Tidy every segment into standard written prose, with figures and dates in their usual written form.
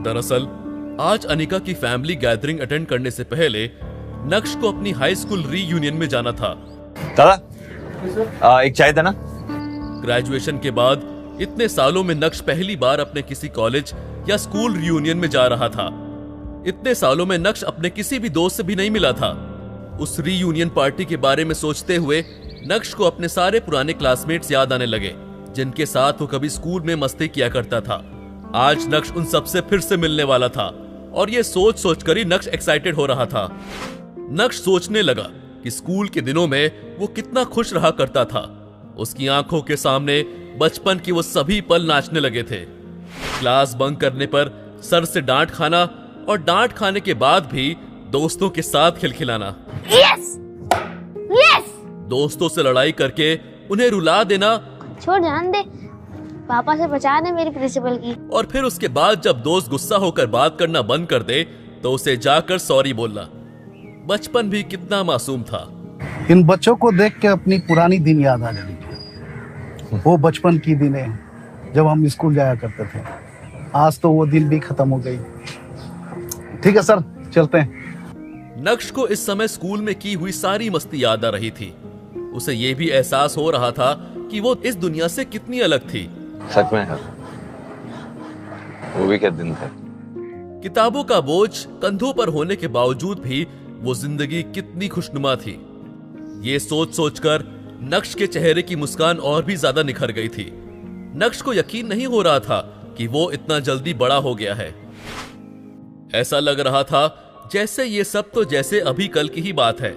दरअसल आज अनिका की फैमिली गैदरिंग अटेंड करने से पहले नक्श को अपनी हाई स्कूल रीयूनियन में जाना था। दादा एक चाय देना। ग्रेजुएशन के बाद इतने सालों में नक्श पहली बार अपने किसी कॉलेज या स्कूल रियूनियन में जा रहा था। इतने सालों में नक्श अपने किसी भी दोस्त से भी नहीं मिला था। उस रीयूनियन पार्टी के बारे में सोचते हुए नक्श को अपने सारे पुराने क्लासमेट्स याद आने लगे, जिनके साथ वो कभी स्कूल में मस्ती किया करता था। आज नक्श उन सबसे फिर से मिलने वाला था और ये सोच सोचकर ही नक्श एक्साइटेड हो रहा था। नक्श सोचने लगा कि स्कूल के दिनों में वो कितना खुश रहा करता था। उसकी आंखों के सामने बचपन के वो सभी पल नाचने लगे थे। क्लास बंक करने पर सर से डांट खाना और डांट खाने के बाद भी दोस्तों के साथ खिलखिलाना। यस! यस! दोस्तों से लड़ाई करके उन्हें रुला देना। छोड़, जान दे, पापा से बचा दे मेरी प्रिंसिपल की। और फिर उसके बाद जब दोस्त गुस्सा होकर बात करना बंद कर दे तो उसे जाकर सॉरी बोलना। बचपन भी कितना मासूम था। इन बच्चों को देख के अपनी पुरानी दिन याद आ जाएगी। वो बचपन की दिनें जब हम स्कूल जाया करते थे। आज तो वो दिन भी खत्म हो गई। ठीक है सर, चलते हैं। नक्श को इस समय स्कूल में की हुई सारी मस्ती याद आ रही थी। उसे ये भी एहसास हो रहा था कि वो इस दुनिया से कितनी अलग थी। सच में यार, वो भी क्या दिन थे। किताबों का बोझ कंधों पर होने के बावजूद भी वो जिंदगी कितनी खुशनुमा थी। ये सोच सोचकर नक्श के चेहरे की मुस्कान और भी ज्यादा निखर गई थी। नक्श को यकीन नहीं हो रहा था कि वो इतना जल्दी बड़ा हो गया है। ऐसा लग रहा था जैसे ये सब तो जैसे अभी कल की ही बात है।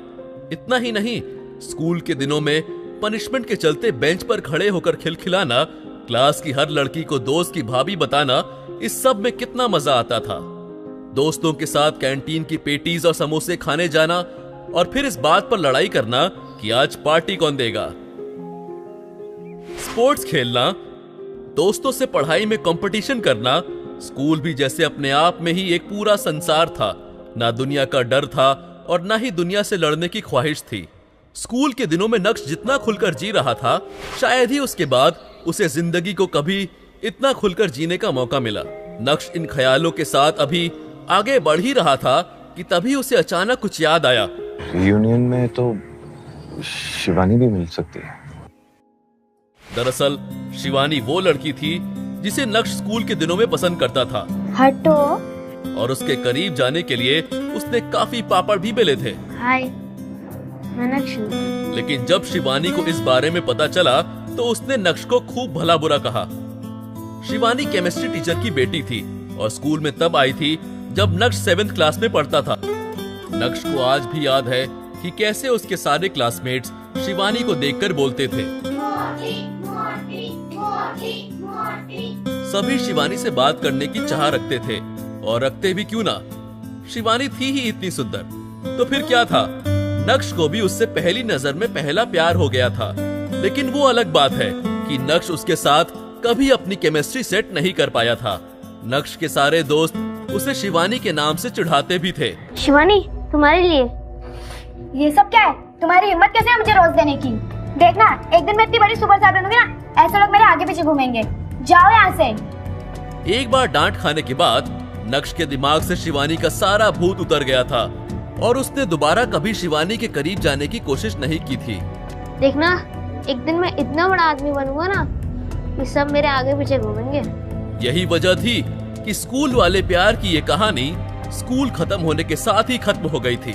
इतना ही नहीं, स्कूल के दिनों में पनिशमेंट के चलते बेंच पर खड़े होकर खिलखिलाना, क्लास की हर लड़की को दोस्त की भाभी बताना, इस सब में कितना मजा आता था। दोस्तों के साथ कैंटीन की पेटीज और समोसे खाने जाना और फिर इस बात पर लड़ाई करना कि आज पार्टी कौन देगा। स्पोर्ट्स खेलना, दोस्तों से पढ़ाई में कंपटीशन करना। स्कूल भी जैसे अपने आप में ही एक पूरा संसार था। ना दुनिया का डर था और ना ही दुनिया से लड़ने की ख्वाहिश थी। स्कूल के दिनों में नक्श जितना खुलकर जी रहा था, शायद ही उसके बाद उसे जिंदगी को कभी इतना खुलकर जीने का मौका मिला। नक्श इन ख्यालों के साथ अभी आगे बढ़ ही रहा था कि तभी उसे अचानक कुछ याद आया। यूनियन में तो शिवानी भी मिल सकती है। दरअसल शिवानी वो लड़की थी जिसे नक्श स्कूल के दिनों में पसंद करता था। हटो। और उसके करीब जाने के लिए उसने काफी पापड़ भी बेले थे। हाय, मैं नक्श हूं। लेकिन जब शिवानी को इस बारे में पता चला तो उसने नक्श को खूब भला बुरा कहा। शिवानी केमिस्ट्री टीचर की बेटी थी और स्कूल में तब आई थी जब नक्श 7th क्लास में पढ़ता था। नक्श को आज भी याद है कि कैसे उसके सारे क्लासमेट्स शिवानी को देखकर बोलते थे। सभी शिवानी से बात करने की चाह रखते थे और रखते भी क्यों ना, शिवानी थी ही इतनी सुंदर। तो फिर क्या था, नक्श को भी उससे पहली नजर में पहला प्यार हो गया था। लेकिन वो अलग बात है कि नक्श उसके साथ कभी अपनी केमिस्ट्री सेट नहीं कर पाया था। नक्श के सारे दोस्त उसे शिवानी के नाम से चिढ़ाते भी थे। शिवानी, तुम्हारे लिए ये सब क्या है? तुम्हारी हिम्मत कैसे है मुझे रोज देने की? देखना, एक दिन मैं इतनी बड़ी सुपर स्टार बनूंगी ना, ऐसे लोग मेरे आगे पीछे घूमेंगे। जाओ यहाँ से। एक बार डांट खाने के बाद नक्श के दिमाग से शिवानी का सारा भूत उतर गया था और उसने दोबारा कभी शिवानी के करीब जाने की कोशिश नहीं की थी। देखना, एक दिन मैं इतना बड़ा आदमी बनूंगा ना कि सब मेरे आगे पीछे घूमेंगे। यही वजह थी कि स्कूल वाले प्यार की ये कहानी स्कूल खत्म होने के साथ ही खत्म हो गई थी।